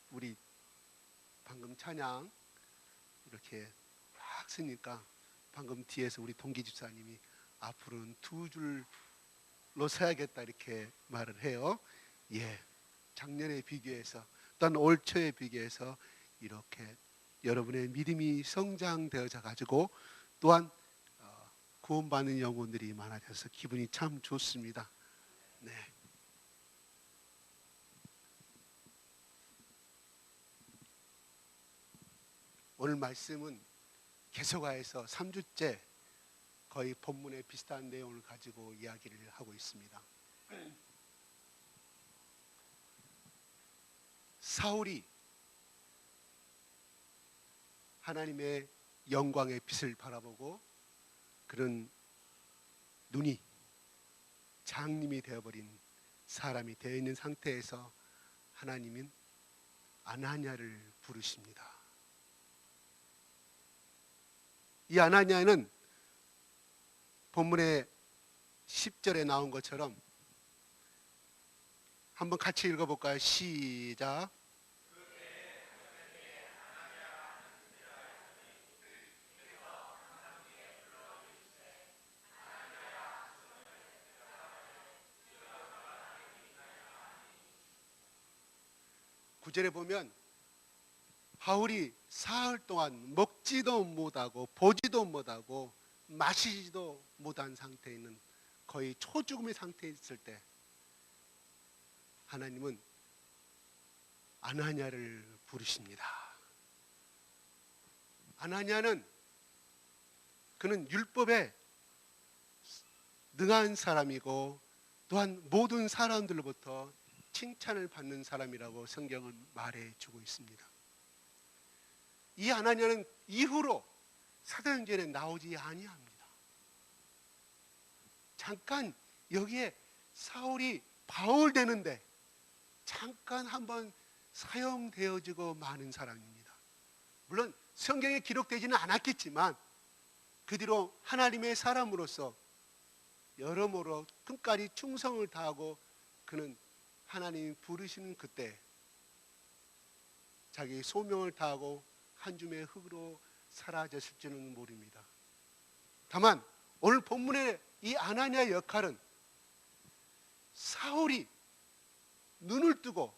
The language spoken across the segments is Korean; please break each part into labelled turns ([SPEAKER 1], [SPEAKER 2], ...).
[SPEAKER 1] 우리 방금 찬양 이렇게 막 쓰니까 방금 뒤에서 우리 동기 집사님이 앞으로는 두 줄로 서야겠다 이렇게 말을 해요. 예, 작년에 비교해서 또한 올 초에 비교해서 이렇게 여러분의 믿음이 성장되어져 가지고 또한 구원받는 영혼들이 많아져서 기분이 참 좋습니다. 네. 오늘 말씀은 계속하여서 3주째 거의 본문에 비슷한 내용을 가지고 이야기를 하고 있습니다. 사울이 하나님의 영광의 빛을 바라보고 그런 눈이 장님이 되어버린 사람이 되어 있는 상태에서 하나님은 아나니아를 부르십니다. 이 아나니아는 본문의 10절에 나온 것처럼 한번 같이 읽어볼까요? 시작. 구절에 보면 바울이 사흘 동안 먹지도 못하고 보지도 못하고 마시지도 못한 상태에 있는 거의 초죽음의 상태에 있을 때 하나님은 아나니아를 부르십니다. 아나니아는 그는 율법에 능한 사람이고 또한 모든 사람들로부터 칭찬을 받는 사람이라고 성경은 말해주고 있습니다. 이 아나니아는 이후로 사도행전에 나오지 아니합니다. 잠깐 여기에 사울이 바울 되는데 잠깐 한번 사용되어지고 마는 사람입니다. 물론 성경에 기록되지는 않았겠지만 그 뒤로 하나님의 사람으로서 여러모로 끝까지 충성을 다하고 그는 하나님이 부르시는 그때 자기 소명을 다하고 한 줌의 흙으로 사라졌을지는 모릅니다. 다만 오늘 본문의 이 아나니아의 역할은 사울이 눈을 뜨고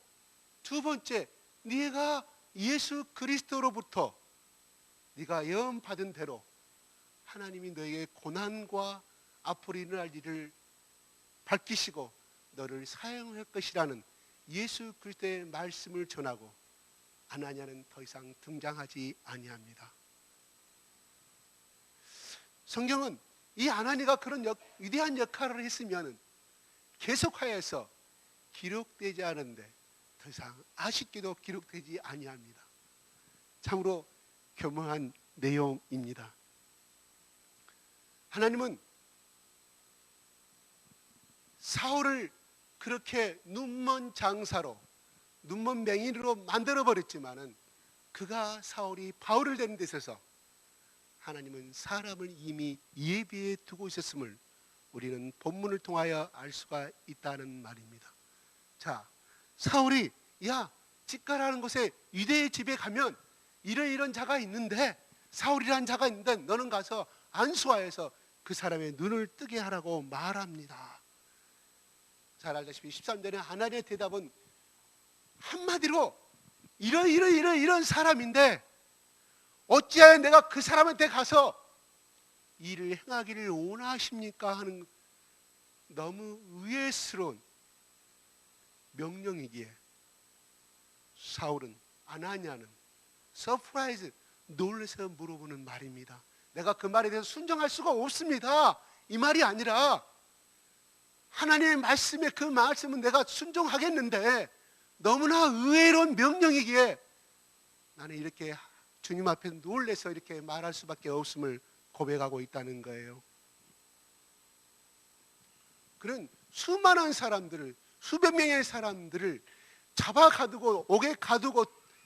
[SPEAKER 1] 두 번째 네가 예수 그리스도로부터 네가 예언받은 대로 하나님이 너에게 고난과 앞으로 일어날 일을 밝히시고 너를 사용할 것이라는 예수 그리스도의 말씀을 전하고 아나니아는 더 이상 등장하지 아니합니다. 성경은 이 아나니아가 그런 위대한 역할을 했으면 계속하여서 기록되지 않은데 더 이상 아쉽게도 기록되지 아니합니다. 참으로 교묘한 내용입니다. 하나님은 사울을 그렇게 눈먼 장사로 눈먼 맹인으로 만들어버렸지만은 그가 사울이 바울을 되는 데 있어서 하나님은 사람을 이미 예비해 두고 있었음을 우리는 본문을 통하여 알 수가 있다는 말입니다. 자, 사울이 야 직가라는 곳에 유대의 집에 가면 이런 자가 있는데 사울이라는 자가 있는데 너는 가서 안수하여서 그 사람의 눈을 뜨게 하라고 말합니다. 잘 알다시피 13절에 아나니아의 대답은 한마디로 이런 사람인데 어찌하여 내가 그 사람한테 가서 일을 행하기를 원하십니까 하는 너무 의외스러운 명령이기에 사울은 아나니아는 서프라이즈 놀라서 물어보는 말입니다. 내가 그 말에 대해서 순종할 수가 없습니다. 이 말이 아니라 하나님의 말씀에 그 말씀은 내가 순종하겠는데 너무나 의외로운 명령이기에 나는 이렇게 주님 앞에 놀래서 이렇게 말할 수밖에 없음을 고백하고 있다는 거예요. 그런 수많은 사람들을 수백 명의 사람들을 잡아 가두고 옥에 가두고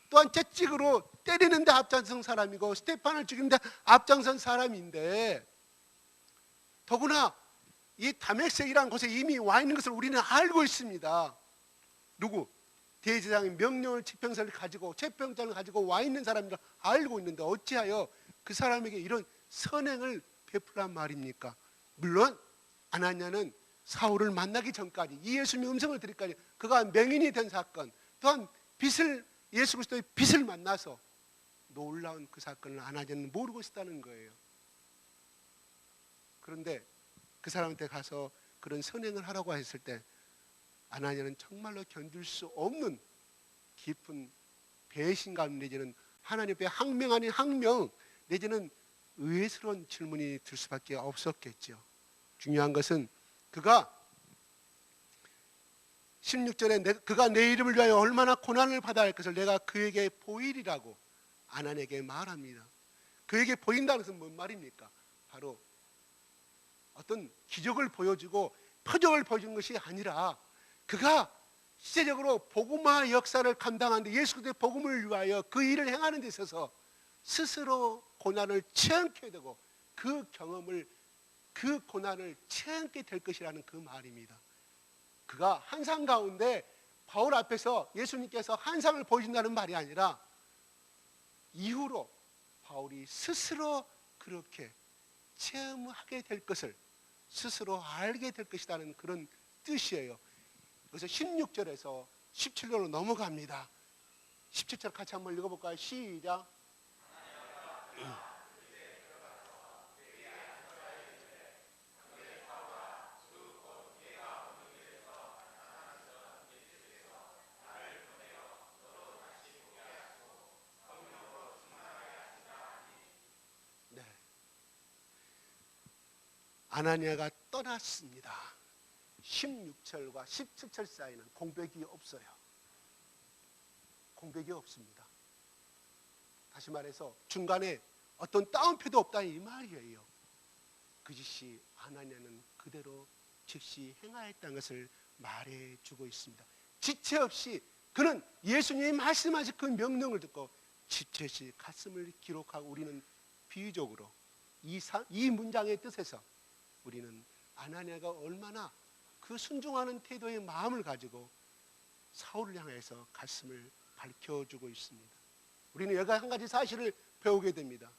[SPEAKER 1] 또한 채찍으로 때리는데 앞장선 사람이고 스테판을 죽이는데 앞장선 사람인데 더구나 이 다메섹이라는 곳에 이미 와 있는 것을 우리는 알고 있습니다. 누구? 대제사장의 명령을 지평선을 가지고 채평장을 가지고 와 있는 사람이라 알고 있는데 어찌하여 그 사람에게 이런 선행을 베풀란 말입니까? 물론 아나니아는 사울을 만나기 전까지 이 예수님의 음성을 들을까지 그가 맹인이 된 사건, 또한 예수 그리스도의 빛을 만나서 놀라운 그 사건을 아나니아는 모르고 있었다는 거예요. 그런데 그 사람한테 가서 그런 선행을 하라고 했을 때 아나니아는 정말로 견딜 수 없는 깊은 배신감 내지는 하나님 앞에 항명 아닌 항명 내지는 의외스러운 질문이 들 수밖에 없었겠죠. 중요한 것은 그가 16절에 그가 내 이름을 위하여 얼마나 고난을 받아야 할 것을 내가 그에게 보이리라고 아나니아에게 말합니다. 그에게 보인다는 것은 뭔 말입니까? 바로 어떤 기적을 보여주고 표적을 보여주는 것이 아니라 그가 실제적으로 복음화 역사를 감당하는데 예수 그리스도의 복음을 위하여 그 일을 행하는 데 있어서 스스로 고난을 체험케 되고 그 경험을 그 고난을 체험케 될 것이라는 그 말입니다. 그가 환상 가운데 바울 앞에서 예수님께서 환상을 보여준다는 말이 아니라 이후로 바울이 스스로 그렇게 체험하게 될 것을 스스로 알게 될 것이라는 그런 뜻이에요. 그래서 16절에서 17절로 넘어갑니다. 17절 같이 한번 읽어볼까요? 시작. 네. 아나니아가 떠났습니다. 16절과 17절 사이는 공백이 없어요. 공백이 없습니다. 다시 말해서 중간에 어떤 따옴표도 없다 이 말이에요. 그 짓이 아나니아는 그대로 즉시 행하였다는 것을 말해주고 있습니다. 지체 없이 그는 예수님이 말씀하신 그 명령을 듣고 지체 없이 가슴을 기록하고 우리는 비유적으로 이 문장의 뜻에서 우리는 아나니아가 얼마나 그 순종하는 태도의 마음을 가지고 사울을 향해서 가슴을 밝혀주고 있습니다. 우리는 여기 한 가지 사실을 배우게 됩니다.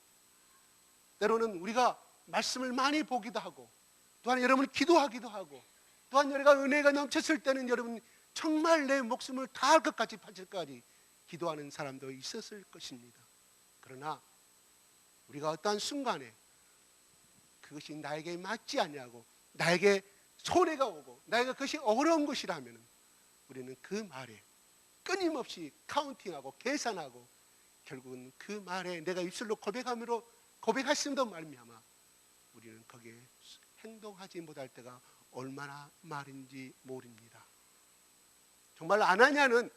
[SPEAKER 1] 때로는 우리가 말씀을 많이 보기도 하고 또한 여러분 기도하기도 하고 또한 여러가 은혜가 넘쳤을 때는 여러분 정말 내 목숨을 다할 것까지 바칠까지 기도하는 사람도 있었을 것입니다. 그러나 우리가 어떠한 순간에 그것이 나에게 맞지 않냐고 나에게 손해가 오고 나에게 그것이 어려운 것이라면 우리는 그 말에 끊임없이 카운팅하고 계산하고 결국은 그 말에 내가 입술로 고백했음도 말미암아 우리는 거기에 행동하지 못할 때가 얼마나 많은지 모릅니다. 정말 아나니아는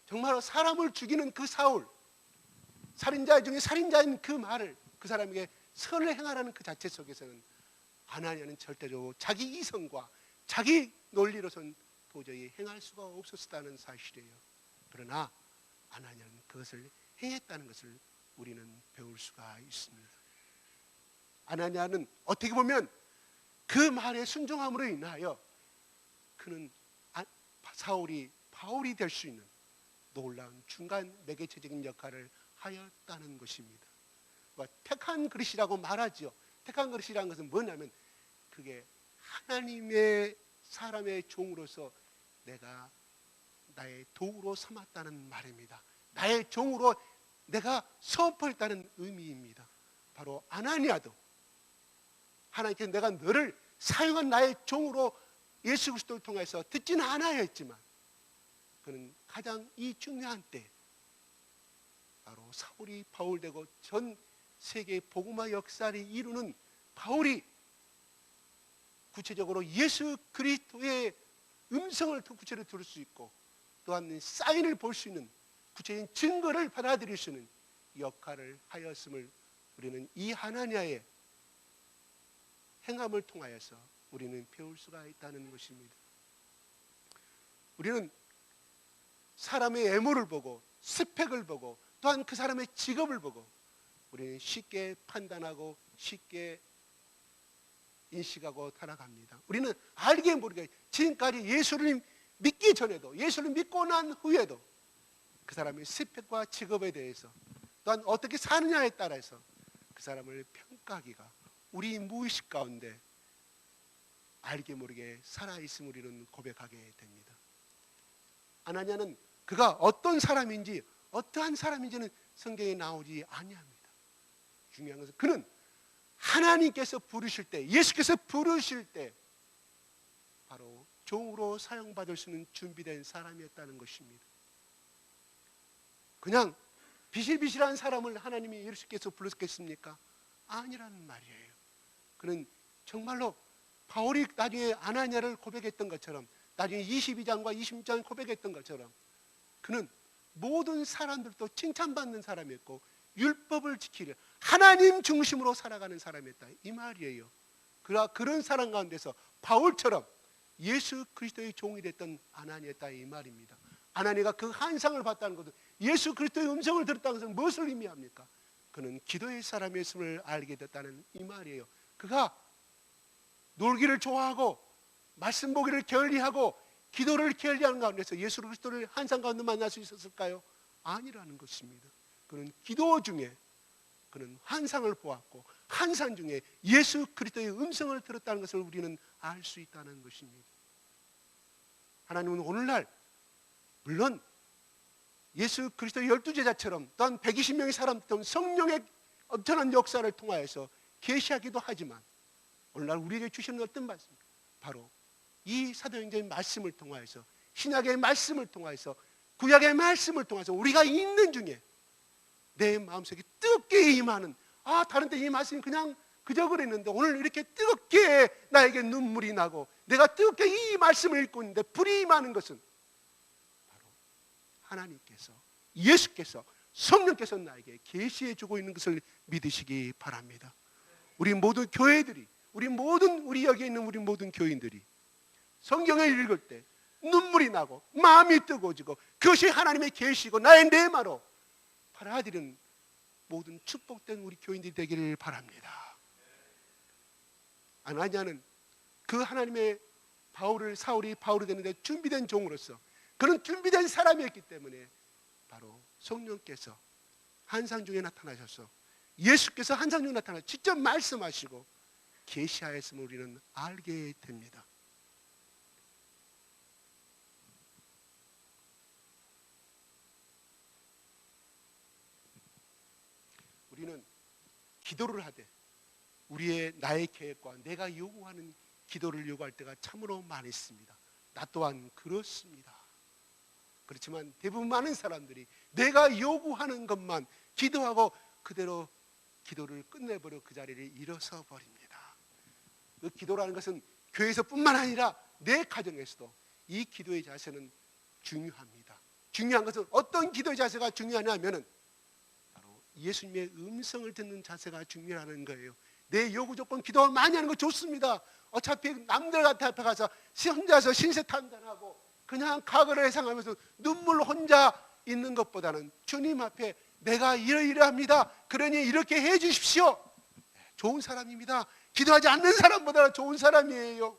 [SPEAKER 1] 정말 사람을 죽이는 그 사울, 살인자 중에 살인자인 그 말을 그 사람에게 선을 행하라는 그 자체 속에서는 아나니아는 절대적으로 자기 이성과 자기 논리로선 도저히 행할 수가 없었다는 사실이에요. 그러나 아나니아는 그것을 행했다는 것을 우리는 배울 수가 있습니다. 아나니아는 어떻게 보면 그 말에 순종함으로 인하여 그는 사울이 바울이 될 수 있는 놀라운 중간 매개체적인 역할을 하였다는 것입니다. 택한 그릇이라고 말하죠. 택한 그릇이라는 것은 뭐냐면 그게 하나님의 사람의 종으로서 내가 나의 도구로 삼았다는 말입니다. 나의 종으로 내가 선포했다는 의미입니다. 바로 아나니아도 하나님께서 내가 너를 사용한 나의 종으로 예수 그리스도를 통해서 듣지는 않아야 했지만 그는 가장 이 중요한 때 바로 사울이 바울 되고 전 세계 복음화 역사를 이루는 바울이 구체적으로 예수 그리스도의 음성을 구체적으로 들을 수 있고 또한 사인을 볼 수 있는 구체적인 증거를 받아들일 수 있는 역할을 하였음을 우리는 이 하나니아의 행함을 통하여서 우리는 배울 수가 있다는 것입니다. 우리는 사람의 외모를 보고 스펙을 보고 또한 그 사람의 직업을 보고 우리는 쉽게 판단하고 쉽게 인식하고 살아갑니다. 우리는 알게 모르게 지금까지 예수님 믿기 전에도, 예수를 믿고 난 후에도 그 사람의 스펙과 직업에 대해서, 또한 어떻게 사느냐에 따라서 그 사람을 평가하기가 우리 무의식 가운데 알게 모르게 살아있음을 우리는 고백하게 됩니다. 아나니아는 그가 어떤 사람인지, 어떠한 사람인지는 성경에 나오지 아니합니다. 중요한 것은 그는 하나님께서 부르실 때, 예수께서 부르실 때 바로 종으로 사용받을 수 있는 준비된 사람이었다는 것입니다. 그냥 비실비실한 사람을 하나님이 예수께서 부르셨겠습니까? 아니라는 말이에요. 그는 정말로 바울이 나중에 아나니아를 고백했던 것처럼, 나중에 22장과 26장 고백했던 것처럼 그는 모든 사람들도 칭찬받는 사람이었고 율법을 지키려 하나님 중심으로 살아가는 사람이었다, 이 말이에요. 그런 사람 가운데서 바울처럼 예수 그리스도의 종이 됐던 아나니아였다, 이 말입니다. 아나니아가 그 환상을 봤다는 것은, 예수 그리스도의 음성을 들었다는 것은 무엇을 의미합니까? 그는 기도의 사람이었음을 알게 됐다는 이 말이에요. 그가 놀기를 좋아하고 말씀 보기를 게을리하고 기도를 게을리하는 가운데서 예수 그리스도를 환상 가운데 만날 수 있었을까요? 아니라는 것입니다. 그는 기도 중에 그는 환상을 보았고 환상 중에 예수 그리스도의 음성을 들었다는 것을 우리는 알 수 있다는 것입니다. 하나님은 오늘날 물론 예수 그리스도의 12제자처럼 또한 120명의 사람처럼 성령의 엄청난 역사를 통하여서 계시하기도 하지만 오늘날 우리에게 주시는 어떤 말씀? 바로 이 사도행전의 말씀을 통하여서, 신약의 말씀을 통하여서, 구약의 말씀을 통해서 우리가 읽는 중에 내 마음속에 뜨겁게 임하는, 다른 때 이 말씀이 그냥 그저 그랬는데 오늘 이렇게 뜨겁게 나에게 눈물이 나고 내가 뜨겁게 이 말씀을 읽고 있는데 불이 임하는 것은 바로 하나님께서, 예수께서, 성령께서 나에게 계시해 주고 있는 것을 믿으시기 바랍니다. 우리 모든 교회들이, 우리 여기 있는 우리 모든 교인들이 성경을 읽을 때 눈물이 나고 마음이 뜨거워지고 그것이 하나님의 계시고 나의 내마로 받아들이는 모든 축복된 우리 교인들이 되기를 바랍니다. 아나니아는 그 하나님의 사울이 바울이 되는데 준비된 종으로서, 그는 준비된 사람이었기 때문에 바로 성령께서 환상 중에 나타나셔서, 예수께서 환상 중에 나타나 직접 말씀하시고 계시하였음을 우리는 알게 됩니다. 우리는 기도를 하되 나의 계획과 내가 요구하는 기도를 요구할 때가 참으로 많습니다. 나 또한 그렇습니다. 그렇지만 대부분 많은 사람들이 내가 요구하는 것만 기도하고 그대로 기도를 끝내버려 그 자리를 일어서 버립니다. 그 기도라는 것은 교회에서뿐만 아니라 내 가정에서도 이 기도의 자세는 중요합니다. 중요한 것은 어떤 기도의 자세가 중요하냐면은 바로 예수님의 음성을 듣는 자세가 중요하는 거예요. 내 요구 조건 기도 많이 하는 거 좋습니다. 어차피 남들 앞에 가서 혼자서 신세탄탄하고 그냥 과거를 회상하면서 눈물 혼자 있는 것보다는 주님 앞에 내가 이러이러합니다, 그러니 이렇게 해 주십시오. 좋은 사람입니다. 기도하지 않는 사람보다 좋은 사람이에요.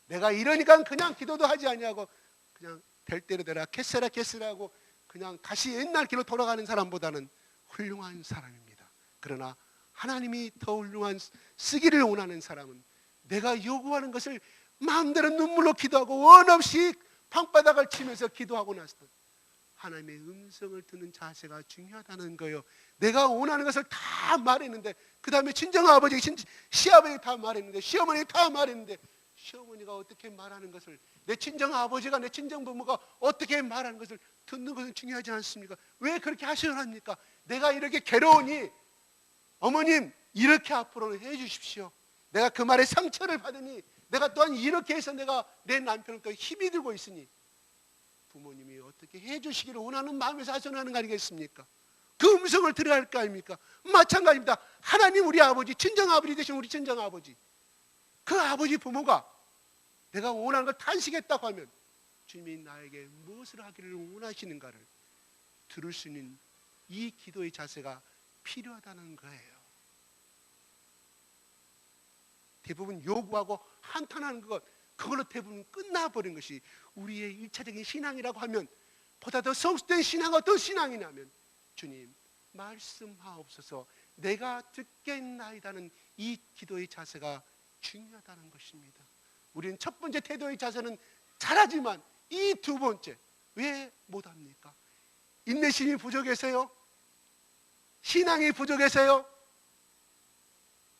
[SPEAKER 1] 내가 이러니까 그냥 기도도 하지 아니하고 그냥 될 대로 되라 캐스라하고 그냥 다시 옛날 길로 돌아가는 사람보다는 훌륭한 사람입니다. 그러나 하나님이 더 훌륭한 쓰기를 원하는 사람은 내가 요구하는 것을 마음대로 눈물로 기도하고 원 없이 방바닥을 치면서 기도하고 나서 하나님의 음성을 듣는 자세가 중요하다는 거예요. 내가 원하는 것을 다 말했는데, 그 다음에 친정아버지, 시아버지 다 말했는데, 시어머니 다 말했는데, 시어머니가 어떻게 말하는 것을, 내 친정아버지가, 내 친정부모가 어떻게 말하는 것을 듣는 것은 중요하지 않습니까? 왜 그렇게 하셔야 합니까? 내가 이렇게 괴로우니 어머님 이렇게 앞으로는 해 주십시오. 내가 그 말에 상처를 받으니 내가 또한 이렇게 해서 내가 내 남편을 또 힘이 들고 있으니 부모님이 어떻게 해 주시기를 원하는 마음에서 하소연하는 거 아니겠습니까? 그 음성을 들어야 할 거 아닙니까? 마찬가지입니다. 하나님 우리 아버지, 친정아버지 되신 우리 친정아버지, 그 아버지 부모가 내가 원하는 걸 탄식했다고 하면 주님이 나에게 무엇을 하기를 원하시는가를 들을 수 있는 이 기도의 자세가 필요하다는 거예요. 대부분 요구하고 한탄하는 것, 그걸로 대부분 끝나버린 것이 우리의 일차적인 신앙이라고 하면, 보다 더 성숙된 신앙, 어떤 신앙이냐면 주님 말씀하옵소서 내가 듣겠나이다는 이 기도의 자세가 중요하다는 것입니다. 우리는 첫 번째 태도의 자세는 잘하지만 이 두 번째 왜 못합니까? 인내심이 부족해서요? 신앙이 부족해서요?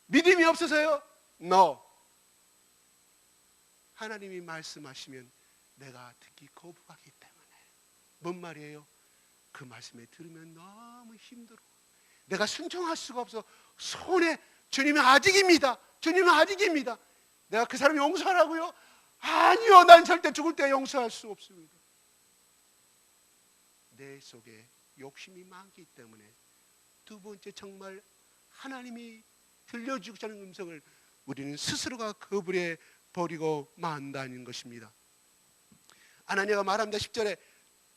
[SPEAKER 1] 믿음이 없어서요? No. 하나님이 말씀하시면 내가 듣기 거부하기 때문에. 뭔 말이에요? 그 말씀에 들으면 너무 힘들어. 내가 순종할 수가 없어. 손에 주님은 아직입니다. 주님은 아직입니다. 내가 그 사람 용서하라고요? 아니요, 난 절대 죽을 때 용서할 수 없습니다. 내 속에 욕심이 많기 때문에 두 번째, 정말 하나님이 들려주고자 하는 음성을 우리는 스스로가 거부해 버리고 만다는 것입니다. 아나니아가 말합니다. 10절에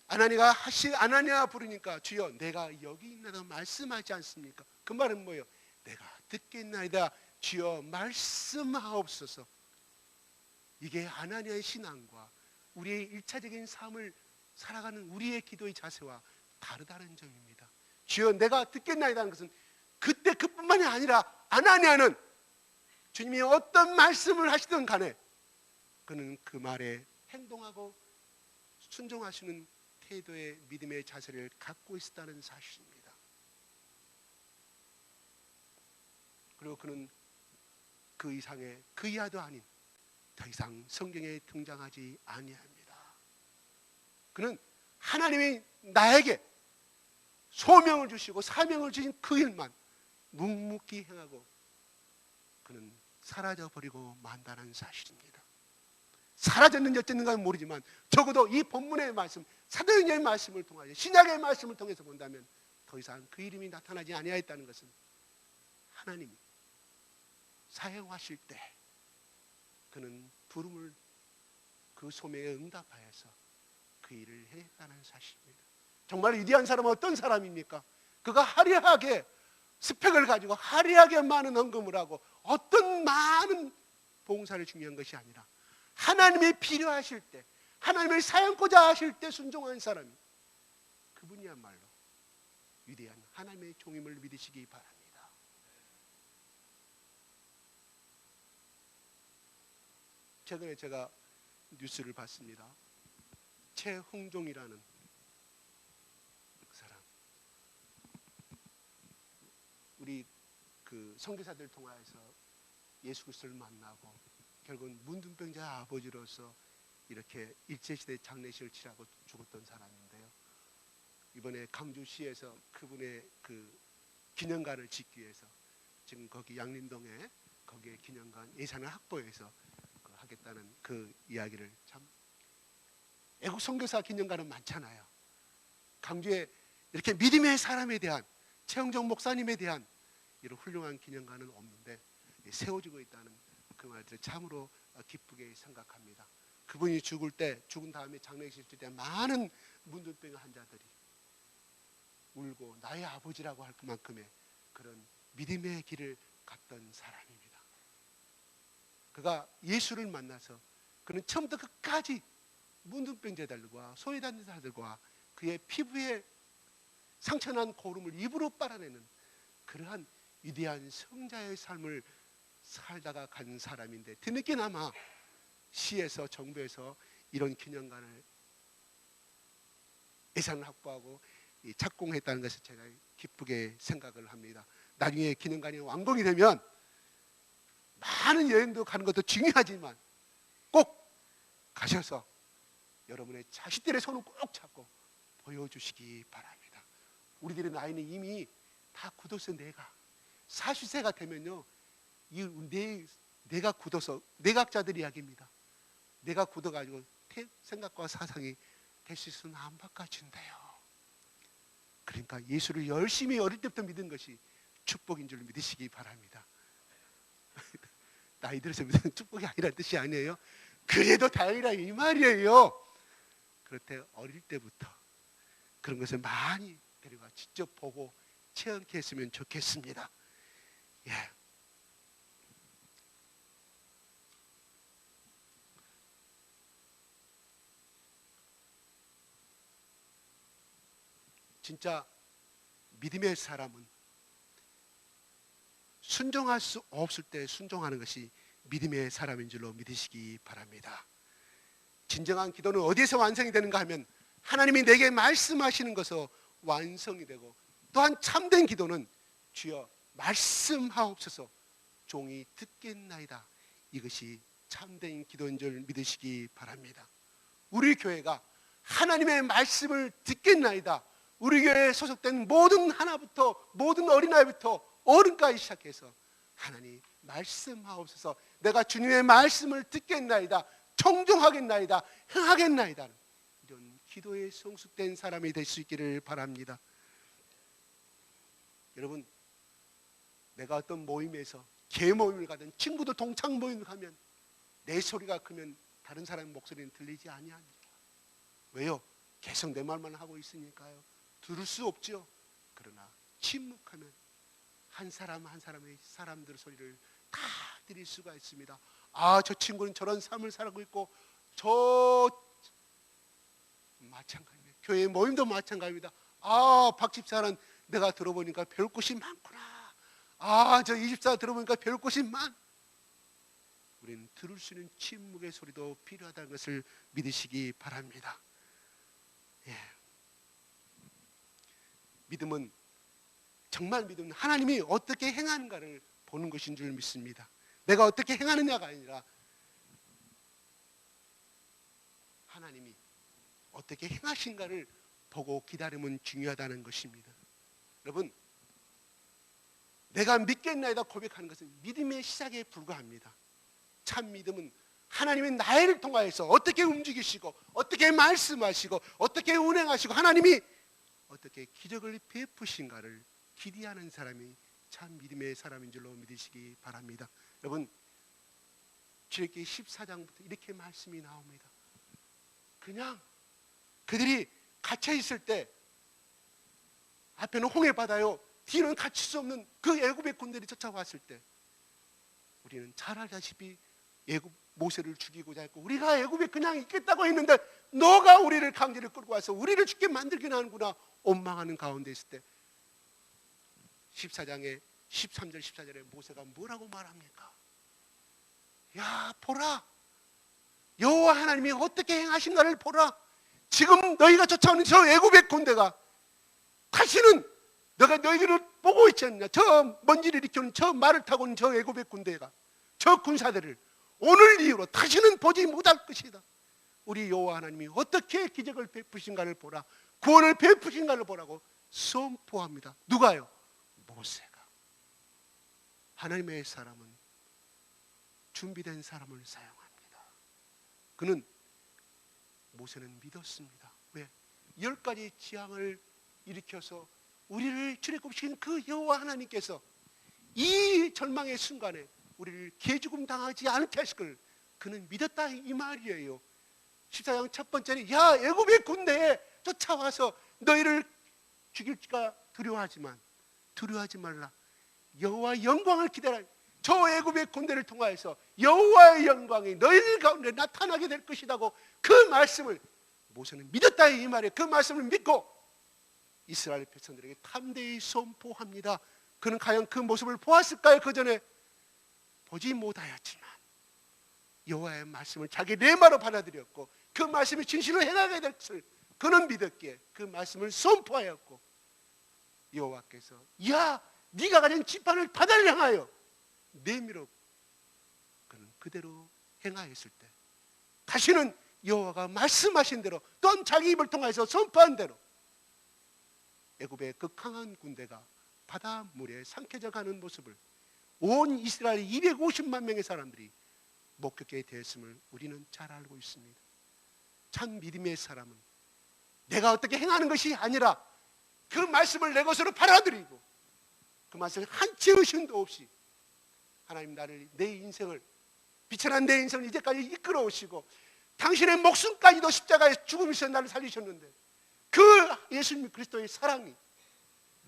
[SPEAKER 1] 아나니아 부르니까 주여 내가 여기 있나이다 말씀하지 않습니까? 그 말은 뭐예요? 내가 듣겠나이다 주여 말씀하옵소서. 이게 아나니아의 신앙과 우리의 일차적인 삶을 살아가는 우리의 기도의 자세와 다르다는 점입니다. 주여 내가 듣겠나이다는 것은 그때 그뿐만이 아니라 아나니아는 주님이 어떤 말씀을 하시든 간에 그는 그 말에 행동하고 순종하시는 태도의 믿음의 자세를 갖고 있었다는 사실입니다. 그리고 그는 그 이상의 그 이하도 아닌 더 이상 성경에 등장하지 아니합니다. 그는 하나님이 나에게 소명을 주시고 사명을 주신 그 일만 묵묵히 행하고 그는 사라져버리고 만다는 사실입니다. 사라졌는지 어쨌는가는 모르지만 적어도 이 본문의 말씀, 사도행전의 말씀을 통하여 신약의 말씀을 통해서 본다면 더 이상 그 이름이 나타나지 아니하였다는 것은 하나님이 사용하실 때 그는 부름을 그 소명에 응답하여서 그 일을 해냈다는 사실입니다. 정말 위대한 사람은 어떤 사람입니까? 그가 화려하게 스펙을 가지고 화려하게 많은 헌금을 하고 어떤 많은 봉사를 중요한 것이 아니라 하나님이 필요하실 때, 하나님을 사용고자 하실 때 순종한 사람이, 그분이야말로 위대한 하나님의 종임을 믿으시기 바랍니다. 최근에 제가 뉴스를 봤습니다. 최흥종이라는 사람, 우리 그 선교사들 통하여서 예수 그리스도를 만나고 결국은 문둥병자 아버지로서 이렇게 일제시대 장례식을 치르고 죽었던 사람인데요. 이번에 강주시에서 그분의 그 기념관을 짓기 위해서 지금 거기 양림동에 거기에 기념관 예산을 확보해서 하겠다는 그 이야기를, 참 애국 선교사 기념관은 많잖아요. 강주에 이렇게 믿음의 사람에 대한, 최영정 목사님에 대한 이런 훌륭한 기념관은 없는데 세워지고 있다는 그 말들을 참으로 기쁘게 생각합니다. 그분이 죽을 때, 죽은 다음에 장례식 칠 때 많은 문둥병 환자들이 울고 나의 아버지라고 할 만큼의 그런 믿음의 길을 갔던 사람입니다. 그가 예수를 만나서 그는 처음부터 끝까지 문둥병자들과 소외된 자들과 그의 피부에 상처난 고름을 입으로 빨아내는 그러한 위대한 성자의 삶을 살다가 간 사람인데, 뒤늦게나마 시에서 정부에서 이런 기념관을 예산을 확보하고 착공했다는 것을 제가 기쁘게 생각을 합니다. 나중에 기념관이 완공이 되면 많은 여행도 가는 것도 중요하지만 꼭 가셔서 여러분의 자식들의 손을 꼭 잡고 보여주시기 바랍니다. 우리들의 나이는 이미 다 굳어서 내가 40세가 되면요, 내가 굳어서, 내각자들 이야기입니다. 내가 굳어가지고 생각과 사상이 될 수 있으면 안 바꿔준대요. 그러니까 예수를 열심히 어릴 때부터 믿은 것이 축복인 줄 믿으시기 바랍니다. 나이 들어서 믿는 축복이 아니라는 뜻이 아니에요. 그래도 다행이라 이 말이에요. 그렇대 어릴 때부터 그런 것을 많이 데려가 직접 보고 체험케 했으면 좋겠습니다. 예. 진짜 믿음의 사람은 순종할 수 없을 때 순종하는 것이 믿음의 사람인 줄로 믿으시기 바랍니다. 진정한 기도는 어디에서 완성이 되는가 하면 하나님이 내게 말씀하시는 것으로 완성이 되고, 또한 참된 기도는 주여 말씀하옵소서 종이 듣겠나이다, 이것이 참된 기도인 줄 믿으시기 바랍니다. 우리 교회가 하나님의 말씀을 듣겠나이다, 우리 교회에 소속된 모든 하나부터 모든 어린아이부터 어른까지 시작해서 하나님 말씀하옵소서, 내가 주님의 말씀을 듣겠나이다, 청종하겠나이다, 행하겠나이다, 이런 기도에 성숙된 사람이 될 수 있기를 바랍니다. 여러분, 내가 어떤 모임에서 개 모임을 가든 친구들 동창 모임을 가면 내 소리가 크면 다른 사람의 목소리는 들리지 아니하니까. 왜요? 계속 내 말만 하고 있으니까요. 들을 수 없죠. 그러나 침묵하면 한 사람 한 사람의 사람들 소리를 다 들을 수가 있습니다. 아, 저 친구는 저런 삶을 살고 있고, 저 마찬가지입니다. 교회 모임도 마찬가지입니다. 아, 박 집사는 내가 들어보니까 배울 것이 많구나. 아, 저 이 집사 들어보니까 배울 것이 많. 우리는 들을 수 있는 침묵의 소리도 필요하다는 것을 믿으시기 바랍니다. 예. 믿음은, 정말 믿음은 하나님이 어떻게 행하는가를 보는 것인 줄 믿습니다. 내가 어떻게 행하느냐가 아니라 하나님이 어떻게 행하신가를 보고 기다림은 중요하다는 것입니다. 여러분, 내가 믿겠나이다 고백하는 것은 믿음의 시작에 불과합니다. 참 믿음은 하나님의 나를 통하여서 어떻게 움직이시고 어떻게 말씀하시고 어떻게 운행하시고 하나님이 어떻게 기적을 베푸신가를 기대하는 사람이 참 믿음의 사람인 줄로 믿으시기 바랍니다. 여러분, 출애굽기 14장부터 이렇게 말씀이 나옵니다. 그냥 그들이 갇혀 있을 때 앞에는 홍해 바다요, 뒤는 갇힐 수 없는 그 애굽의 군대들이 쫓아왔을 때 우리는 잘 알다시피 애굽 모세를 죽이고자 했고, 우리가 애굽에 그냥 있겠다고 했는데 너가 우리를 강제로 끌고 와서 우리를 죽게 만들긴 하는구나 원망하는 가운데 있을 때 14장에 13절 14절에 모세가 뭐라고 말합니까? 야, 보라, 여호와 하나님이 어떻게 행하신가를 보라. 지금 너희가 쫓아오는 저 애굽의 군대가 다시는 너가 너희들을 보고 있지 않냐, 저 먼지를 일으키는 저 말을 타고 있는 저 애굽의 군대가, 저 군사들을 오늘 이후로 다시는 보지 못할 것이다. 우리 여호와 하나님이 어떻게 기적을 베푸신가를 보라, 구원을 베푸신가를 보라고 선포합니다. 누가요? 모세가. 하나님의 사람은 준비된 사람을 사용합니다. 그는, 모세는 믿었습니다. 왜? 10가지 재앙을 일으켜서 우리를 출애굽시킨 그 여호와 하나님께서 이 절망의 순간에 우리를 개죽음 당하지 않게 하실 걸 그는 믿었다, 이 말이에요. 14장 첫 번째는, 야, 애굽의 군대에 쫓아와서 너희를 죽일까 두려워하지만 두려워하지 말라. 여호와의 영광을 기다려. 저 애굽의 군대를 통하여서 여호와의 영광이 너희들 가운데 나타나게 될 것이라고 그 말씀을 모세는 믿었다, 이 말이에요. 그 말씀을 믿고 이스라엘 백성들에게 담대히 선포합니다. 그는 과연 그 모습을 보았을까요? 그 전에 보지 못하였지만 여호와의 말씀을 자기 레마로 받아들였고 그 말씀이 진실로 행하게 될 것을 그는 믿었기에 그 말씀을 선포하였고, 여호와께서 야, 네가 가진 지팡이를 바다를 향하여 내밀어 그는 그대로 행하였을 때 다시는 여호와가 말씀하신 대로 또한 자기 입을 통해서 선포한 대로 애굽의 그 강한 군대가 바닷물에 삼켜져 가는 모습을 온 이스라엘 250만 명의 사람들이 목격하게 되었음을 우리는 잘 알고 있습니다. 참 믿음의 사람은 내가 어떻게 행하는 것이 아니라 그 말씀을 내 것으로 받아들이고 그 말씀을 한치 의심도 없이 하나님, 나를, 내 인생을, 비천한 내 인생을 이제까지 이끌어 오시고 당신의 목숨까지도 십자가에 죽으면서 나를 살리셨는데 그 예수님 그리스도의 사랑이,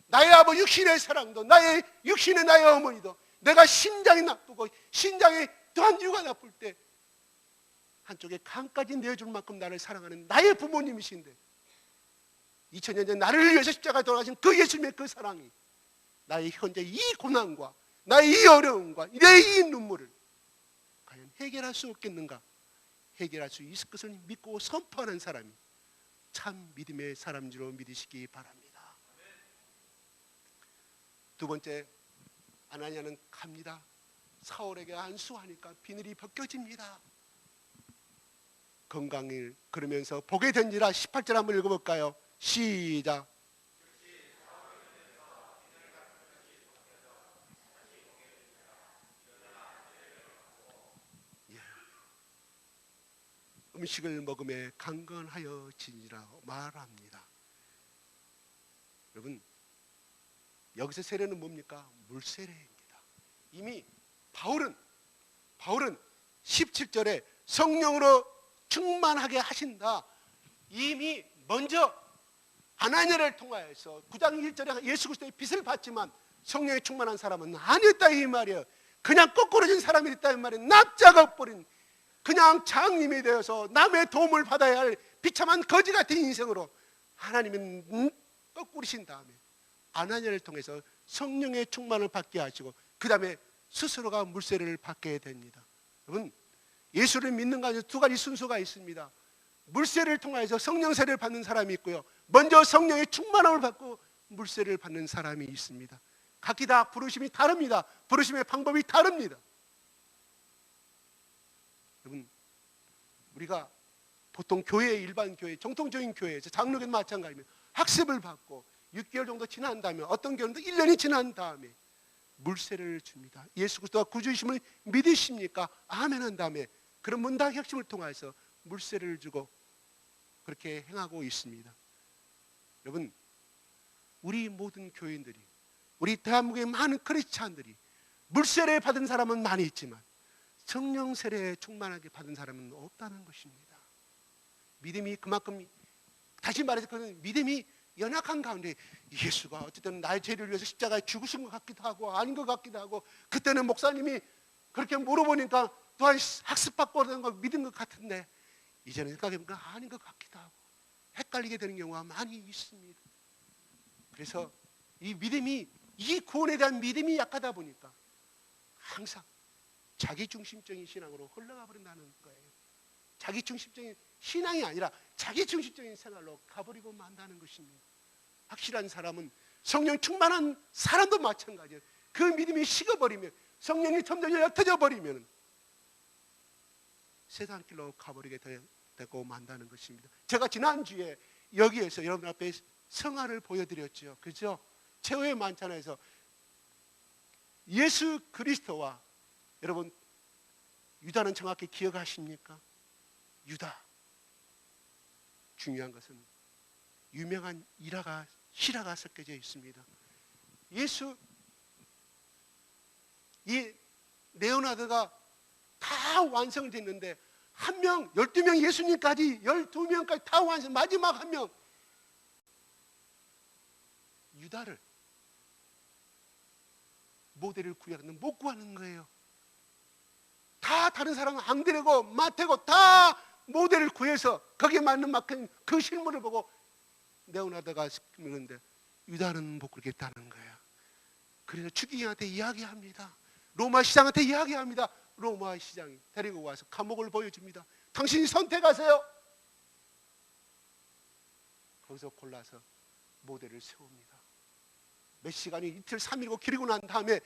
[SPEAKER 1] 나의 아버 육신의 사랑도, 나의 육신의 나의 어머니도, 내가 심장이 나쁘고 심장이 또한 이유가 나쁠 때 한쪽에 강까지 내어줄 만큼 나를 사랑하는 나의 부모님이신데 2000년 전 나를 위해서 십자가에 돌아가신 그 예수님의 그 사랑이 나의 현재 이 고난과 나의 이 어려움과 내 이 눈물을 과연 해결할 수 없겠는가? 해결할 수 있을 것을 믿고 선포하는 사람이 참 믿음의 사람인 줄 믿으시기 바랍니다. 두 번째, 아나니아는 갑니다. 사울에게 안수하니까 비늘이 벗겨집니다. 건강을 그러면서 보게 된지라. 18절 한번 읽어볼까요? 시작. 음식을 먹음에 강건하여 지니라고 말합니다. 여러분, 여기서 세례는 뭡니까? 물세례입니다. 이미 바울은 17절에 성령으로 충만하게 하신다. 이미 먼저 아나니아를 통하여서 9장 1절에 예수 그리스도의 빛을 받지만 성령에 충만한 사람은 아니었다 이 말이에요. 그냥 거꾸러진 사람이 있다 이 말이에요. 납작업 버린 그냥 장님이 되어서 남의 도움을 받아야 할 비참한 거지 같은 인생으로 하나님은 거꾸리신 다음에 아나니아를 통해서 성령의 충만을 받게 하시고 그 다음에 스스로가 물세례를 받게 됩니다. 여러분, 예수를 믿는 가운데 두 가지 순서가 있습니다. 물세례를 통해서 성령 세례를 받는 사람이 있고요, 먼저 성령의 충만함을 받고 물세례를 받는 사람이 있습니다. 각기 다 부르심이 다릅니다. 부르심의 방법이 다릅니다. 여러분, 우리가 보통 교회, 일반 교회, 정통적인 교회에서 장로교도 마찬가지입니다. 학습을 받고 6개월 정도 지난 다음에, 어떤 교회는 1년이 지난 다음에 물세례를 줍니다. 예수 그리스도가 구주이심을 믿으십니까? 아멘 한 다음에 그런 문답 혁신을 통해서 물세례를 주고 그렇게 행하고 있습니다. 여러분, 우리 모든 교인들이, 우리 대한민국의 많은 크리스찬들이 물세례 받은 사람은 많이 있지만 성령 세례에 충만하게 받은 사람은 없다는 것입니다. 믿음이 그만큼, 다시 말해서 그는 믿음이 연약한 가운데 예수가 어쨌든 나의 죄를 위해서 십자가에 죽으신 것 같기도 하고 아닌 것 같기도 하고, 그때는 목사님이 그렇게 물어보니까 또한 학습받고 그런 걸 믿은 것 같은데 이제는 생각해보니까 아닌 것 같기도 하고 헷갈리게 되는 경우가 많이 있습니다. 그래서 이 믿음이, 이 구원에 대한 믿음이 약하다 보니까 항상 자기중심적인 신앙으로 흘러가 버린다는 거예요. 자기중심적인 신앙이 아니라 자기중심적인 생활로 가버리고 만다는 것입니다. 확실한 사람은, 성령 충만한 사람도 마찬가지예요. 그 믿음이 식어버리면, 성령이 점점 옅어져 버리면 세상 길로 가버리게 되고 만다는 것입니다. 제가 지난주에 여기에서 여러분 앞에 성화를 보여드렸죠. 그죠? 최후의 만찬에서 예수 그리스도와, 여러분 유다는 정확히 기억하십니까? 유다, 중요한 것은 유명한 실화가 섞여져 있습니다. 이 레오나드가 다 완성이 됐는데 한 명, 12명, 예수님까지 12명까지 다 완성, 마지막 한 명 유다를, 모델을 구하는데 못 구하는 거예요. 다 다른 사람은 앙드레고 마테고 다 모델을 구해서 거기에 맞는 만큼 그 실물을 보고 레오나드가 그러는데 유다는 못 그러겠다는 거야. 그래서 추기경한테 이야기합니다. 로마 시장한테 이야기합니다. 로마 시장이 데리고 와서 감옥을 보여줍니다. 당신이 선택하세요. 거기서 골라서 모델을 세웁니다. 몇 시간이 이틀 3일이고 기리고 난 다음에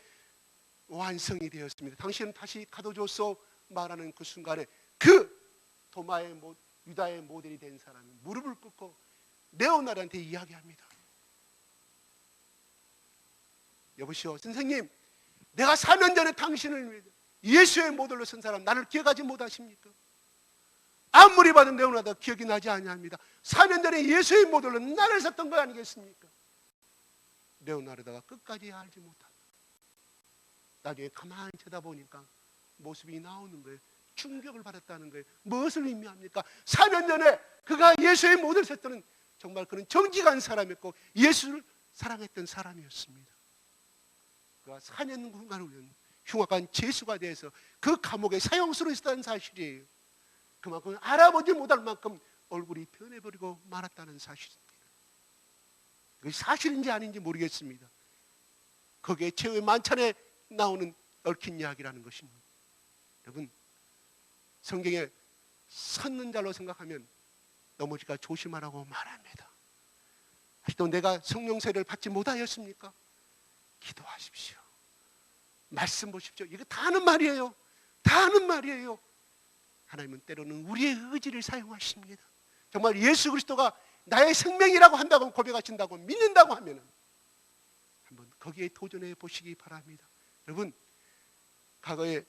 [SPEAKER 1] 완성이 되었습니다. 당신은 다시 가둬줬소 말하는 그 순간에 그 유다의 모델이 된 사람이 무릎을 꿇고 레오나드한테 이야기합니다. 여보시오, 선생님, 내가 4년 전에 당신을 위해 예수의 모델로 선 사람 나를 기억하지 못하십니까? 아무리 봐도 레오나드가 기억이 나지 아니합니다. 4년 전에 예수의 모델로 나를 섰던 거 아니겠습니까? 레오나르다가 끝까지 알지 못한다. 나중에 가만히 쳐다보니까 모습이 나오는 거예요. 충격을 받았다는 거예요. 무엇을 의미합니까? 4년 전에 그가 예수의 모델을 섰던, 정말 그는 정직한 사람이었고 예수를 사랑했던 사람이었습니다. 그가 4년 후에는 흉악한 죄수가 돼서 그 감옥에 사형수로 있었다는 사실이에요. 그만큼 알아보지 못할 만큼 얼굴이 변해버리고 말았다는 사실입니다. 그것이 사실인지 아닌지 모르겠습니다. 거기에 최후의 만찬에 나오는 얽힌 이야기라는 것입니다. 여러분, 성경에 섰는 자로 생각하면 넘어질까 조심하라고 말합니다. 아직도 내가 성령 세례를 받지 못하였습니까? 기도하십시오. 말씀 보십시오. 이거 다 하는 말이에요. 다 하는 말이에요. 하나님은 때로는 우리의 의지를 사용하십니다. 정말 예수 그리스도가 나의 생명이라고 한다고 고백하신다고 믿는다고 하면 한번 거기에 도전해 보시기 바랍니다. 여러분, 과거에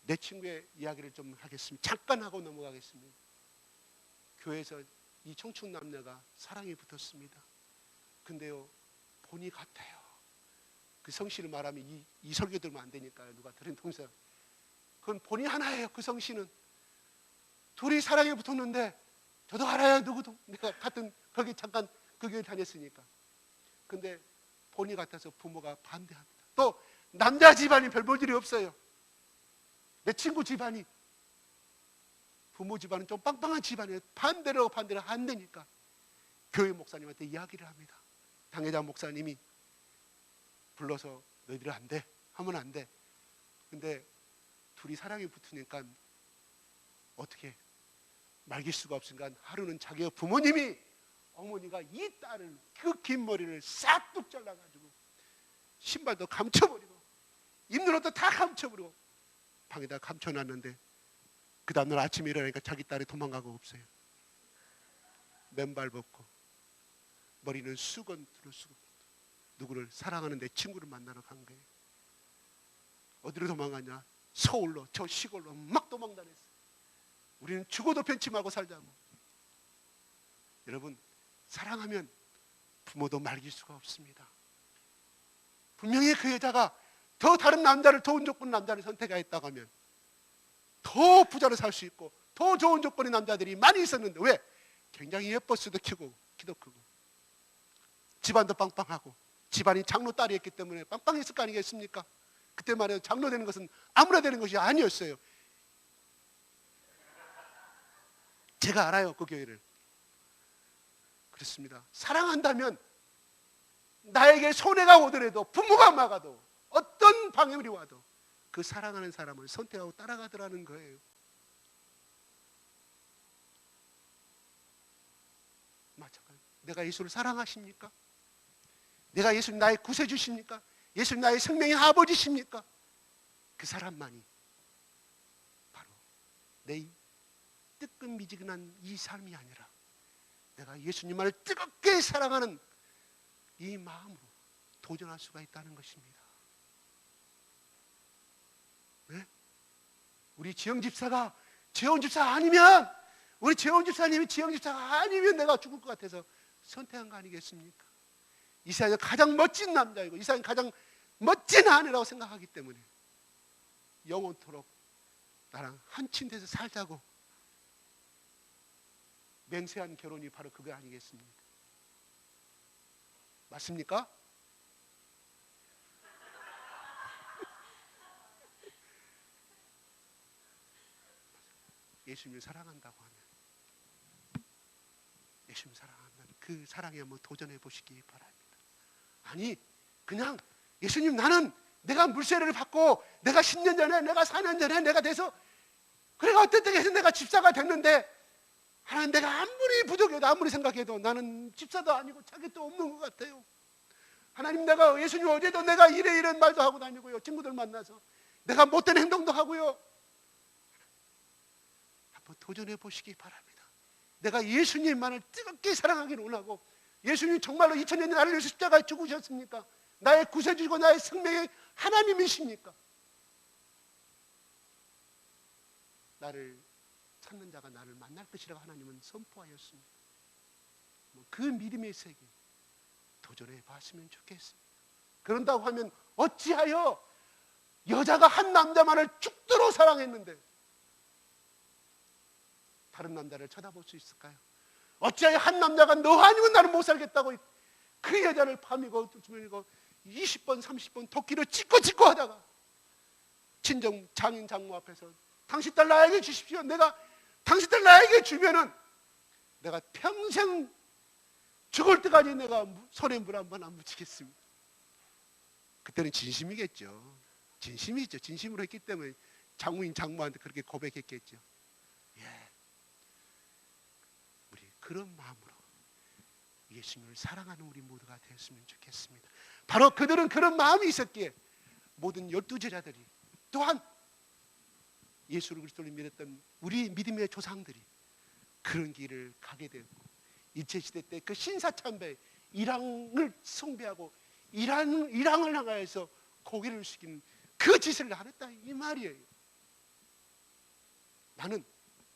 [SPEAKER 1] 내 친구의 이야기를 좀 하겠습니다. 잠깐 하고 넘어가겠습니다. 교회에서 이 청춘 남녀가 사랑에 붙었습니다. 근데요, 본이 같아요. 그 성씨를 말하면 이 설교 들으면 안 되니까요. 누가 들은 동생. 그건 본이 하나예요. 그 성씨는. 둘이 사랑에 붙었는데 저도 알아요. 누구도. 내가 같은 거기 잠깐 그 교회 다녔으니까. 근데 본이 같아서 부모가 반대합니다. 또 남자 집안이 별 볼 일이 없어요. 내 친구 집안이 부모 집안은 좀 빵빵한 집안이에요. 반대로 안 되니까 교회 목사님한테 이야기를 합니다. 당회장 목사님이 불러서 너희들은 안 돼. 하면 안 돼. 근데 둘이 사랑이 붙으니까 어떻게 말길 수가 없으니까 하루는 자기 부모님이 어머니가 이 딸을 그 긴 머리를 싹둑 잘라가지고 신발도 감춰버리고 입는 옷도 다 감춰버리고 방에다 감춰놨는데 그 다음날 아침에 일어나니까 자기 딸이 도망가고 없어요. 맨발 벗고 머리는 수건으로 쓰고 누구를 사랑하는 내 친구를 만나러 간 거예요. 어디로 도망가냐? 서울로, 저 시골로 막 도망다녔어요. 우리는 죽어도 변치 말고 살자고. 여러분, 사랑하면 부모도 말길 수가 없습니다. 분명히 그 여자가 더 다른 남자를, 좋은 조건 남자를 선택했다고 하면 더 부자로 살 수 있고 더 좋은 조건의 남자들이 많이 있었는데 왜? 굉장히 예뻤어도 키고 키도 크고 집안도 빵빵하고 집안이 장로 딸이었기 때문에 빵빵했을 거 아니겠습니까? 그때 말해요. 장로 되는 것은 아무나 되는 것이 아니었어요. 제가 알아요. 그 교회를. 그렇습니다. 사랑한다면 나에게 손해가 오더라도 부모가 막아도 어떤 방해물이 와도 그 사랑하는 사람을 선택하고 따라가더라는 거예요. 마찬가지. 내가 예수를 사랑하십니까? 내가 예수님 나의 구세주십니까? 예수님 나의 생명의 아버지십니까? 그 사람만이 바로 내 뜨끈미지근한 이 삶이 아니라 내가 예수님만을 뜨겁게 사랑하는 이 마음으로 도전할 수가 있다는 것입니다. 네? 우리 지영 집사가 재원 집사 아니면, 우리 재원 집사님이 지영 집사가 아니면 내가 죽을 것 같아서 선택한 거 아니겠습니까? 이 세상에 가장 멋진 남자이고 이 세상에 가장 멋진 아내라고 생각하기 때문에 영원토록 나랑 한 침대에서 살자고 맹세한 결혼이 바로 그거 아니겠습니까? 맞습니까? 예수님을 사랑한다고 하면, 예수님을 사랑하면 그 사랑에 한번 도전해 보시기 바랍니다. 아니 그냥 예수님 나는 내가 물세례를 받고 내가 10년 전에 내가 4년 전에 내가 돼서 그래가 어떤 때에서 내가 집사가 됐는데 하나님 내가 아무리 부족해도 아무리 생각해도 나는 집사도 아니고 자격도 없는 것 같아요. 하나님 내가 예수님 어제도 내가 이런 말도 하고 다니고요. 친구들 만나서 내가 못된 행동도 하고요. 한번 도전해 보시기 바랍니다. 내가 예수님만을 뜨겁게 사랑하기를 원하고 예수님 정말로 2000년 나를 위해서 십자가에 죽으셨습니까? 나의 구세주시고 나의 생명의 하나님이십니까? 나를 찾는 자가 나를 만날 것이라고 하나님은 선포하였습니다. 그 믿음의 세계 도전해 봤으면 좋겠습니다. 그런다고 하면 어찌하여 여자가 한 남자만을 죽도록 사랑했는데 다른 남자를 쳐다볼 수 있을까요? 어찌하여 한 남자가 너 아니면 나는 못 살겠다고 그 여자를 밤이고 20번 30번 도끼를 찍고 하다가 친정 장인 장모 앞에서 당신 딸 나에게 주십시오. 내가 당신 딸 나에게 주면은 내가 평생 죽을 때까지 내가 손에 물 한 번 안 묻히겠습니다. 그때는 진심이겠죠. 진심이죠. 진심으로 했기 때문에 장모인 장모한테 그렇게 고백했겠죠. 예, 우리 그런 마음으로 예수님을 사랑하는 우리 모두가 되었으면 좋겠습니다. 바로 그들은 그런 마음이 있었기에 모든 12제자들이 또한 예수를 그리스도를 믿었던 우리 믿음의 조상들이 그런 길을 가게 되었고, 일제시대 때 그 신사참배 이랑을 숭배하고 이랑을 향하여서 고개를 숙이는 그 짓을 안 했다 이 말이에요. 나는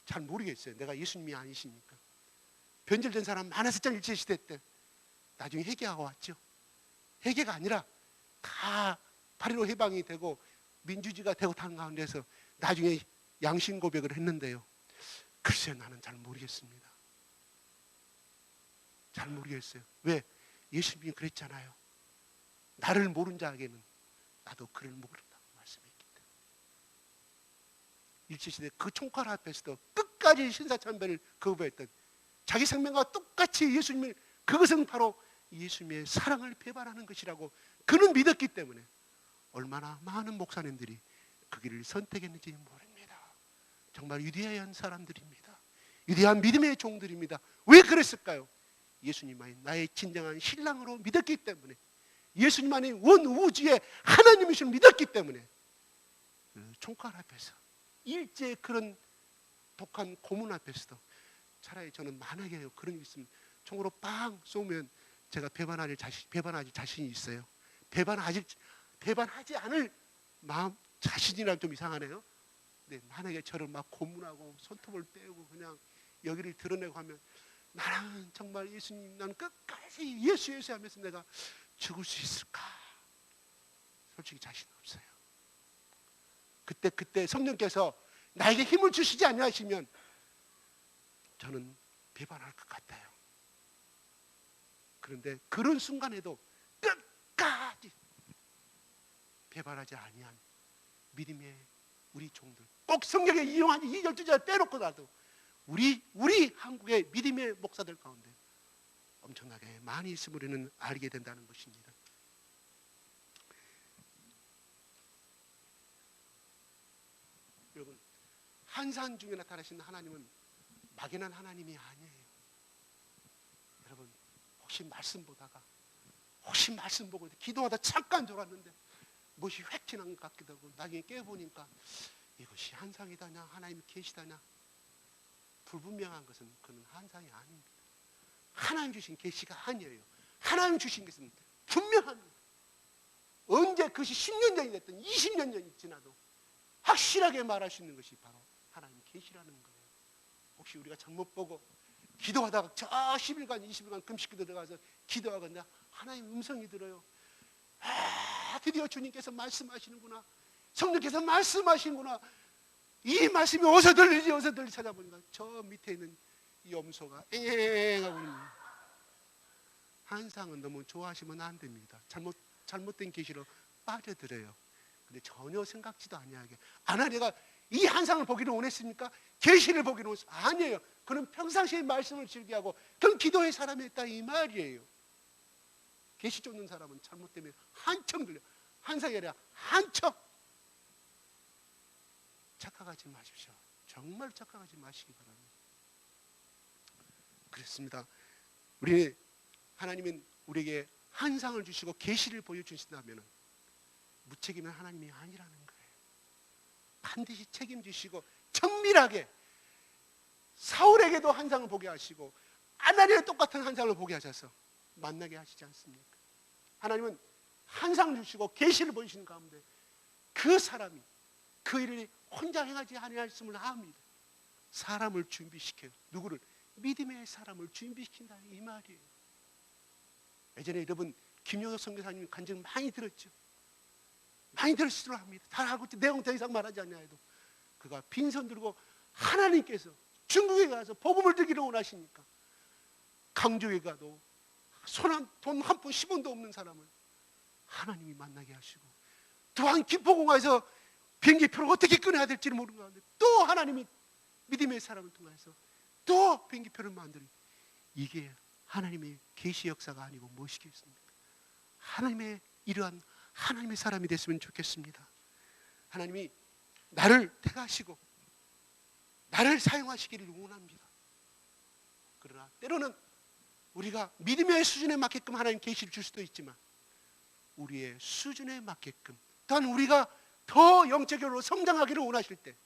[SPEAKER 1] 잘 모르겠어요. 내가 예수님이 아니시니까. 변절된 사람 많았었잖아요. 일제시대 때. 나중에 회개하고 왔죠. 회개가 아니라 다 8.15 해방이 되고 민주주의가 되고 타는 가운데서 나중에 양심 고백을 했는데요. 글쎄요, 나는 잘 모르겠습니다. 잘 모르겠어요. 왜? 예수님이 그랬잖아요. 나를 모른 자에게는 나도 그를 모른다고 말씀했기 때문에. 일제시대 그 총칼 앞에서도 끝까지 신사참배를 거부했던, 자기 생명과 똑같이 예수님을, 그것은 바로 예수님의 사랑을 배반하는 것이라고 그는 믿었기 때문에 얼마나 많은 목사님들이 그 길을 선택했는지 모릅니다. 정말 위대한 사람들입니다. 위대한 믿음의 종들입니다. 왜 그랬을까요? 예수님만이 나의 진정한 신랑으로 믿었기 때문에, 예수님만이 원 우주의 하나님이심을 믿었기 때문에 그 총칼 앞에서, 일제 그런 독한 고문 앞에서도 차라리 저는 만약에 그런 게 있으면 총으로 빵 쏘면 제가 배반하지 자신이 있어요. 배반하지 않을 마음, 자신이란 좀 이상하네요. 근데 만약에 저를 막 고문하고 손톱을 떼고 그냥 여기를 드러내고 하면 나는 정말 예수님, 나는 끝까지 예수 하면서 내가 죽을 수 있을까? 솔직히 자신 없어요. 그때 성령께서 나에게 힘을 주시지 않으시면 저는 배반할 것 같아요. 그런데 그런 순간에도 끝까지 배반하지 아니한 믿음의 우리 종들, 꼭 성경에 이용한 이 12제자 빼놓고라도 우리 한국의 믿음의 목사들 가운데 엄청나게 많이 있음을 우리는 알게 된다는 것입니다. 여러분, 한산 중에 나타나신 하나님은 막연한 하나님이 아니에요. 여러분, 혹시 말씀 보고 기도하다 잠깐 졸았는데 무엇이 획 지난 것 같기도 하고, 나중에 깨보니까 이것이 한상이다냐 하나님이 계시다냐, 불분명한 것은 그는 한상이 아닙니다. 하나님 주신 계시가 아니에요. 하나님 주신 것은 분명합니다. 언제 그것이 10년 전이 됐든 20년 전이 지나도 확실하게 말할 수 있는 것이 바로 하나님 계시라는 거예요. 혹시 우리가 잘못 보고 기도하다가 저 10일간 20일간 금식기도 들어가서 기도하거나 하나님 음성이 들어요. 드디어 주님께서 말씀하시는구나, 성령께서 말씀하시는구나, 이 말씀이 어디서 들리지 찾아보니까 저 밑에 있는 이 염소가 엥 하고 있는 거예요. 한상은 너무 좋아하시면 안 됩니다. 잘못된 계시로 빠져들어요. 근데 전혀 생각지도 아니하게, 내가 이 한상을 보기를 원했습니까? 계시를 보기를 원했습니까? 아니에요. 그는 평상시에 말씀을 즐겨하고 그건 기도의 사람이었다 이 말이에요. 계시 쫓는 사람은 잘못되면 한청 들려. 한상이 아니라 한청. 착각하지 마십시오. 정말 착각하지 마시기 바랍니다. 그렇습니다. 하나님은 우리에게 한상을 주시고 계시를 보여주신다면 무책임한 하나님이 아니라는 거예요. 반드시 책임지시고 정밀하게 사울에게도 한상을 보게 하시고 아나니아에 똑같은 한상을 보게 하셔서 만나게 하시지 않습니까? 하나님은 한상을 주시고 계시를 보이시는 가운데 그 사람이 그 일을 혼자 행하지 아니하였음을 압니다. 사람을 준비시켜요. 누구를? 믿음의 사람을 준비시킨다 이 말이에요. 예전에 여러분 김용혁 선교사님 간증 많이 들었죠. 많이 들으시도록 합니다. 다 알고 내용 더 이상 말하지 않냐해도 그가 빈손 들고 하나님께서 중국에 가서 복음을 들기를 원하시니까 강조에 가도 돈 한 푼 10원도 없는 사람을 하나님이 만나게 하시고, 또한 김포공항에서 비행기표를 어떻게 끊어야 될지를 모르는 가운데 또 하나님이 믿음의 사람을 통해서 또 비행기표를 만드는, 이게 하나님의 계시 역사가 아니고 무엇이겠습니까? 하나님의 이러한 하나님의 사람이 됐으면 좋겠습니다. 하나님이 나를 택하시고 나를 사용하시기를 원합니다. 그러나 때로는 우리가 믿음의 수준에 맞게끔 하나님 계시를 줄 수도 있지만 우리의 수준에 맞게끔 또한 우리가 더 영적으로 성장하기를 원하실 때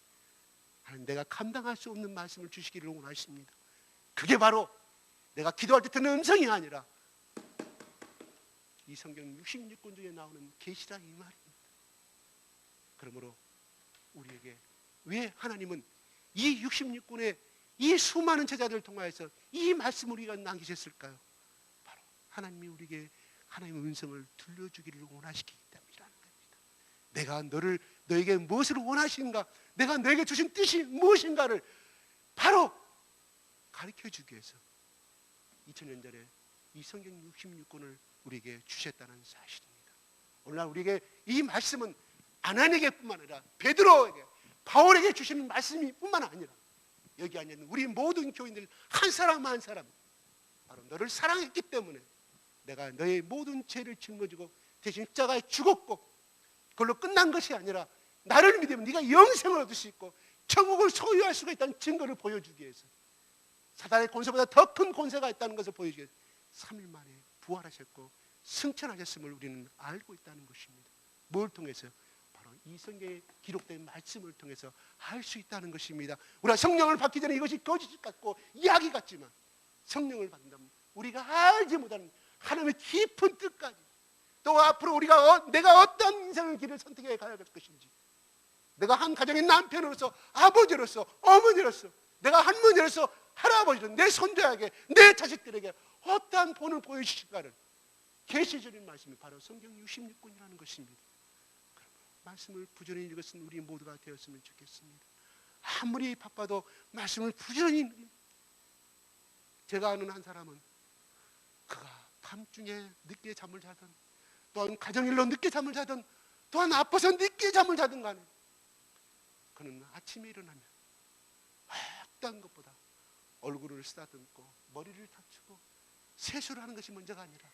[SPEAKER 1] 하나님 내가 감당할 수 없는 말씀을 주시기를 원하십니다. 그게 바로 내가 기도할 때 듣는 음성이 아니라 이 성경 66권 중에 나오는 계시라 이 말입니다. 그러므로 우리에게 왜 하나님은 이 66권의 이 수많은 제자들을 통하여서 이 말씀을 우리가 남기셨을까요? 바로 하나님이 우리에게 하나님의 음성을 들려주기를 원하시기 때문이라는 겁니다. 내가 너에게 무엇을 원하시는가, 내가 너에게 주신 뜻이 무엇인가를 바로 가르쳐주기 위해서 2000년 전에 이 성경 66권을 우리에게 주셨다는 사실입니다. 오늘날 우리에게 이 말씀은 아나니에게뿐만 아니라 베드로에게, 바울에게 주시는 말씀이 뿐만 아니라 여기 앉아있는 우리 모든 교인들 한 사람 한 사람 바로 너를 사랑했기 때문에 내가 너의 모든 죄를 짊어지고 대신 십자가에 죽었고 그걸로 끝난 것이 아니라 나를 믿으면 네가 영생을 얻을 수 있고 천국을 소유할 수가 있다는 증거를 보여주기 위해서 사단의 권세보다 더 큰 권세가 있다는 것을 보여주기 위해서 3일 만에 부활하셨고 승천하셨음을 우리는 알고 있다는 것입니다. 뭘 통해서요? 바로 이 성경에 기록된 말씀을 통해서 알 수 있다는 것입니다. 우리가 성령을 받기 전에 이것이 거짓 같고 이야기 같지만 성령을 받는다면 우리가 알지 못하는 하나님의 깊은 뜻까지 또 앞으로 내가 어떤 인생의 길을 선택해 가야 할 것인지 내가 한 가정의 남편으로서 아버지로서 어머니로서 내가 할머니로서 할아버지로 내 손자에게 내 자식들에게 어떠한 본을 보여주실까를 계시적인 말씀이 바로 성경 66권이라는 것입니다. 말씀을 부지런히 읽었으면 우리 모두가 되었으면 좋겠습니다. 아무리 바빠도 말씀을 부지런히 제가 아는 한 사람은 그가 밤중에 늦게 잠을 자든 또한 가정일로 늦게 잠을 자든 또한 아파서 늦게 잠을 자든 간에 그는 아침에 일어나면 어떤 것보다 얼굴을 쓰다듬고 머리를 다치고 세수를 하는 것이 먼저가 아니라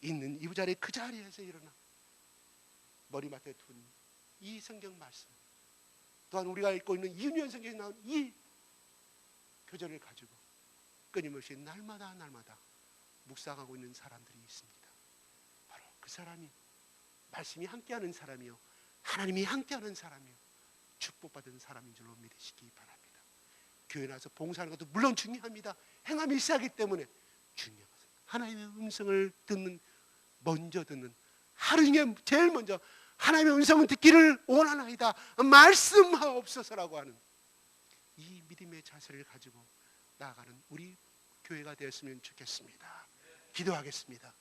[SPEAKER 1] 있는 이부자리 그 자리에서 일어나 머리맡에 둔 이 성경 말씀 또한 우리가 읽고 있는 이윤현 성경에 나온 이 교절을 가지고 끊임없이 날마다 묵상하고 있는 사람들이 있습니다. 바로 그 사람이 말씀이 함께하는 사람이요 하나님이 함께하는 사람이요 축복받은 사람인 줄로 믿으시기 바랍니다. 교회 나와서 봉사하는 것도 물론 중요합니다. 행함이 있어야 하기 때문에 중요한 것은 하나님의 음성을 먼저 듣는 하루 중에 제일 먼저 하나님의 음성을 듣기를 원하나이다 말씀하옵소서라고 하는 이 믿음의 자세를 가지고 나아가는 우리 교회가 되었으면 좋겠습니다. 기도하겠습니다.